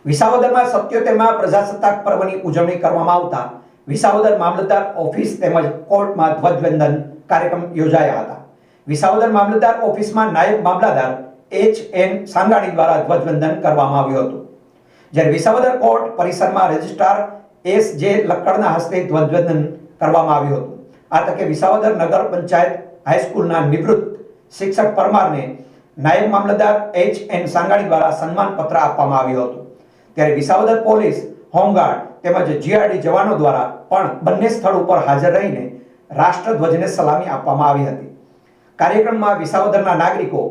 વિસાવદરમાં 77મા પ્રજાસત્તાક પર્વની ઉજવણી કરવામાં આવતા વિસાવદર મામલતદાર ઓફિસ તેમજ કોર્ટમાં ધ્વજવંદન કાર્યક્રમ યોજાયા હતા। વિસાવદર મામલતદાર ઓફિસમાં નાયબ મામલતદાર H.N. સાંગાણી દ્વારા ધ્વજવંદન કરવામાં આવ્યું હતું, જ્યારે વિસાવદર કોર્ટ પરિસરમાં રજિસ્ટ્રાર S.J. લક્કડના હસ્તે ધ્વજવંદન કરવામાં આવ્યું હતું। આ તકે વિસાવદર નગર પંચાયત હાઈસ્કૂલના નિવૃત્ત શિક્ષક પરમારને નાયબ મામલતદાર H.N. સાંગાણી દ્વારા સન્માન પત્ર આપવામાં આવ્યું હતું, ત્યારે વિસાવદર પોલીસ, હોમગાર્ડ તેમજ GRD જવાનો દ્વારા પણ બંને સ્થળ ઉપર હાજર રહીને રાષ્ટ્રધ્વજને સલામી આપવામાં આવી હતી। કાર્યક્રમમાં વિસાવદરના નાગરિકો,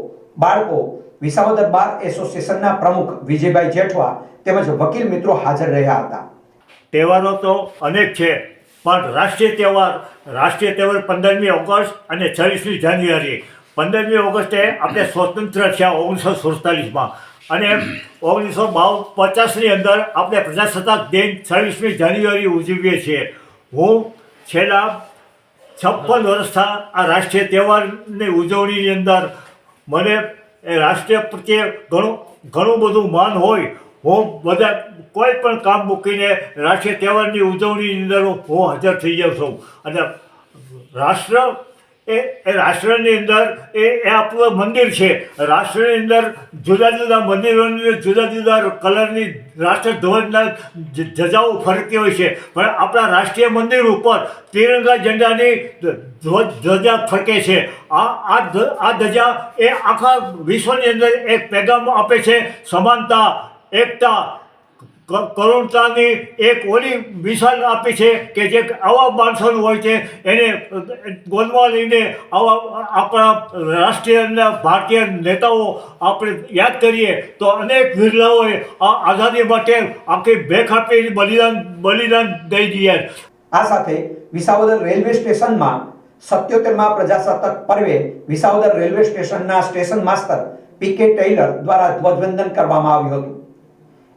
બાળકો, વિસાવદર બાર એસોસિએશનના પ્રમુખ વિજયભાઈ જેઠવા તેમજ વકીલ મિત્રો હાજર રહ્યા હતા। તહેવારો તો અનેક છે, પણ રાષ્ટ્રીય તહેવાર 15મી ઓગસ્ટ અને 26મી જાન્યુઆરી। 15મી ઓગસ્ટે આપણે સ્વતંત્ર થયા 1947માં, અને 1950ની અંદર આપણે પ્રજાસત્તાક દિન 26મી જાન્યુઆરી ઉજવીએ છીએ। હું છેલ્લા 56 વર્ષથી આ રાષ્ટ્રીય તહેવારની ઉજવણીની અંદર મને એ રાષ્ટ્ર પ્રત્યે ઘણું બધું માન હોય। હું બધા કોઈ પણ કામ મૂકીને રાષ્ટ્રીય તહેવારની ઉજવણીની અંદર હું હાજર થઈ જાઉં છું, અને રાષ્ટ્રની અંદર એ આપણું મંદિર છે। રાષ્ટ્રની અંદર જુદા જુદા મંદિરોની જુદા જુદા કલરની રાષ્ટ્રધ્વજના ધજાઓ ફરતી હોય છે, પણ આપણા રાષ્ટ્રીય મંદિર ઉપર તિરંગા ઝંડાની ધ્વજા ફરકે છે। આ ધજા એ આખા વિશ્વની અંદર એક પેગામ આપે છે, સમાનતા, એકતા, કરુણતાની એક ઓલી મિસાલ આપી છે કે જે આવા માણસોનું હોય છે એને ગોદમાં લઈને આપણા રાષ્ટ્રીય ભારતીય નેતાઓ આપણે યાદ કરીએ તો અનેક વીરલાઓએ આ આઝાદી માટે આખી ભેખ આપી બલિદાન દઈ દીધા। આ સાથે વિસાવદર રેલવે સ્ટેશનમાં 77મા પ્રજાસત્તાક પર્વે વિસાવદર રેલવે સ્ટેશનના સ્ટેશન માસ્ટર P.K. ટેલર દ્વારા ધ્વજવંદન કરવામાં આવ્યું હતું।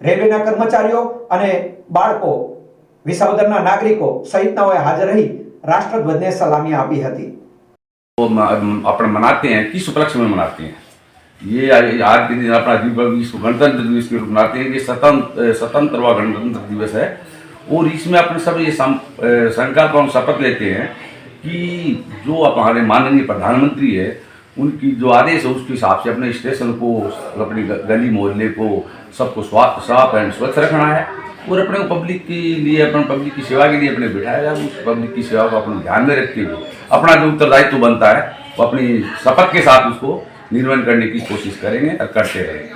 રેલવેના કર્મચારીઓ અને બાળકો, વિસાવદરના નાગરિકો સહિતનાઓએ હાજર રહી રાષ્ટ્રધ્વજને સલામી આપી હતી। अपन मनाते हैं, किस उपलक्ष्य में मनाते हैं? ये आज के दिन अपना गणतंत्र दिवस के रूप में मनाते हैं। ये स्वतंत्रता गणतंत्र दिवस है, और इसमें अपने सब ये संकल्प और शपथ लेते हैं कि जो हमारे माननीय प्रधानमंत्री है उनकी जो आदेश है उसके हिसाब से अपने स्टेशन को, अपनी गली मोहल्ले को, सबको साफ एंड स्वच्छ रखना है, और अपने पब्लिक के लिए, अपने पब्लिक की सेवा के लिए अपने बिठाया है। उस पब्लिक की सेवा को अपने ध्यान में रखते हुए अपना जो उत्तरदायित्व बनता है वो अपनी शपथ के साथ उसको निर्वहन करने की कोशिश करेंगे और करते रहेंगे।